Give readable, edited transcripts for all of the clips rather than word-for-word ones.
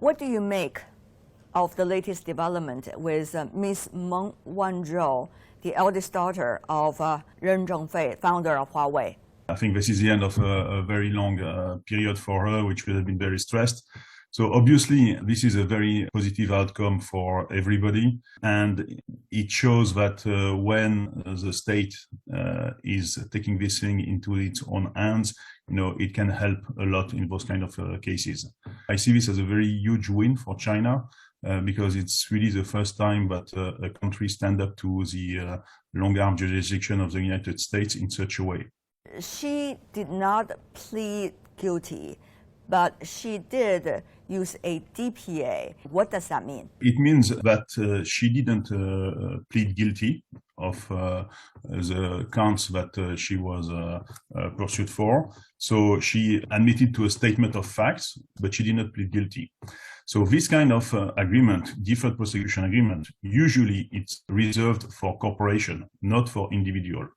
What do you make of the latest development with Ms. Meng Wanzhou, the eldest daughter of Ren Zhengfei, founder of Huawei? I think this is the end of a very long period for her, which would have been very stressed. So obviously, this is a very positive outcome for everybody. And it shows that when the state is taking this thing into its own hands, it can help a lot in those kind of cases. I see this as a very huge win for China. Because it's really the first time that a country stand up to the long-arm jurisdiction of the United States in such a way. She did not plead guilty, but she did use a DPA. What does that mean? It means that she didn't plead guilty of the counts that she was pursued for. So she admitted to a statement of facts, but she did not plead guilty. So this kind of agreement, deferred prosecution agreement, usually it's reserved for corporation, not for individual.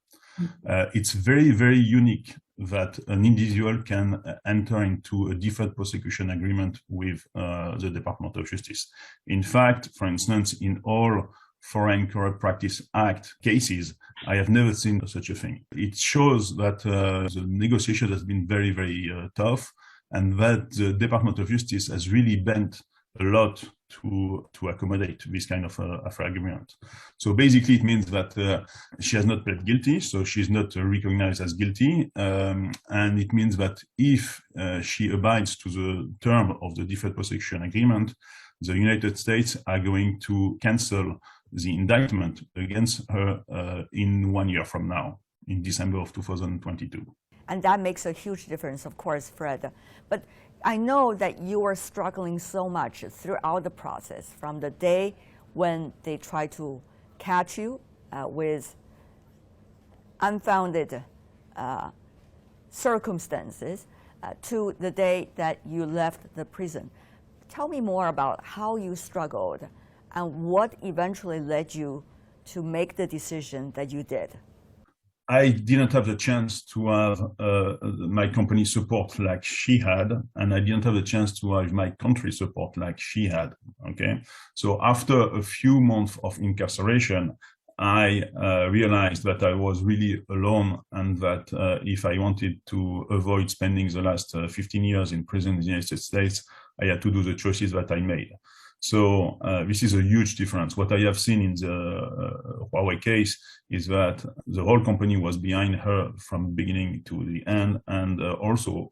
It's very, very unique that an individual can enter into a deferred prosecution agreement with the Department of Justice. In fact, for instance, in all Foreign Corrupt Practice Act cases, I have never seen such a thing. It shows that the negotiation has been very, very tough, and that the Department of Justice has really bent a lot to accommodate this kind of agreement. So basically, it means that she has not pled guilty, so she's not recognized as guilty, and it means that if she abides to the term of the deferred prosecution agreement, the United States are going to cancel the indictment against her in 1 year from now, in December of 2022. And that makes a huge difference, of course, Fred. But I know that you were struggling so much throughout the process, from the day when they tried to catch you with unfounded circumstances to the day that you left the prison. Tell me more about how you struggled and what eventually led you to make the decision that you did. I didn't have the chance to have my company support like she had, and I didn't have the chance to have my country support like she had. Okay, so after a few months of incarceration, I realized that I was really alone, and that if I wanted to avoid spending the last 15 years in prison in the United States, I had to do the choices that I made. So this is a huge difference. What I have seen in the Huawei case is that the whole company was behind her from beginning to the end, and also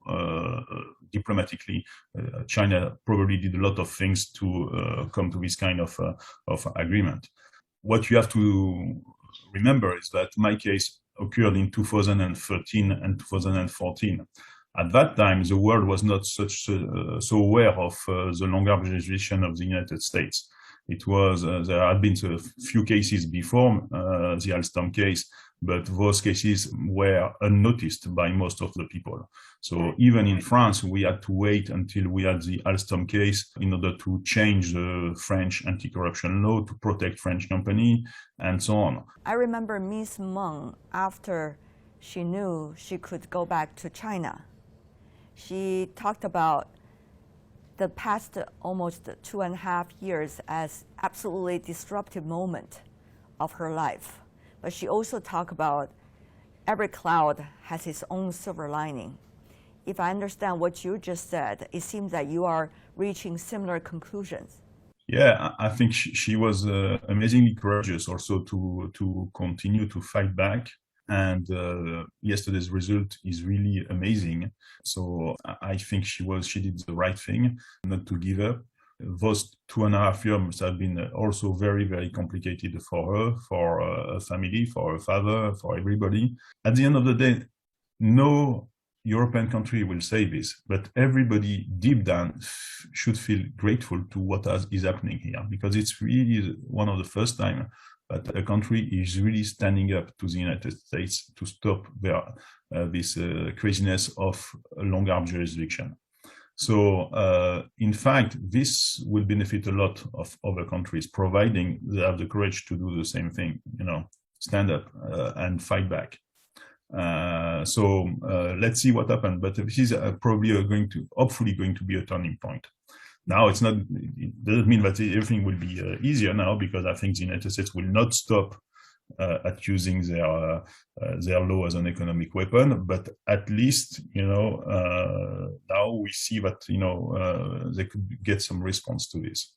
diplomatically, China probably did a lot of things to come to this kind of agreement. What you have to remember is that my case occurred in 2013 and 2014. At that time, the world was not so aware of the long-arm jurisdiction of the United States. It was there had been a few cases before the Alstom case, but those cases were unnoticed by most of the people. So even in France, we had to wait until we had the Alstom case in order to change the French anti-corruption law to protect French company and so on. I remember Ms. Meng, after she knew she could go back to China, she talked about the past almost 2.5 years as absolutely disruptive moment of her life. But she also talked about every cloud has its own silver lining. If I understand what you just said, it seems that you are reaching similar conclusions. Yeah, I think she was amazingly courageous also to continue to fight back. And yesterday's result is really amazing. So I think she did the right thing, not to give up. Those 2.5 years have been also very, very complicated for her, for her family, for her father, for everybody. At the end of the day, no European country will say this, but everybody deep down should feel grateful to what is happening here, because it's really one of the first time that a country is really standing up to the United States to stop this craziness of long-arm jurisdiction. So, in fact, this will benefit a lot of other countries, providing they have the courage to do the same thing, stand up and fight back. So let's see what happens. But this is probably hopefully going to be a turning point. Now it's not. It doesn't mean that everything will be easier now, because I think the United States will not stop at using their law as an economic weapon. But at least, now we see that they could get some response to this.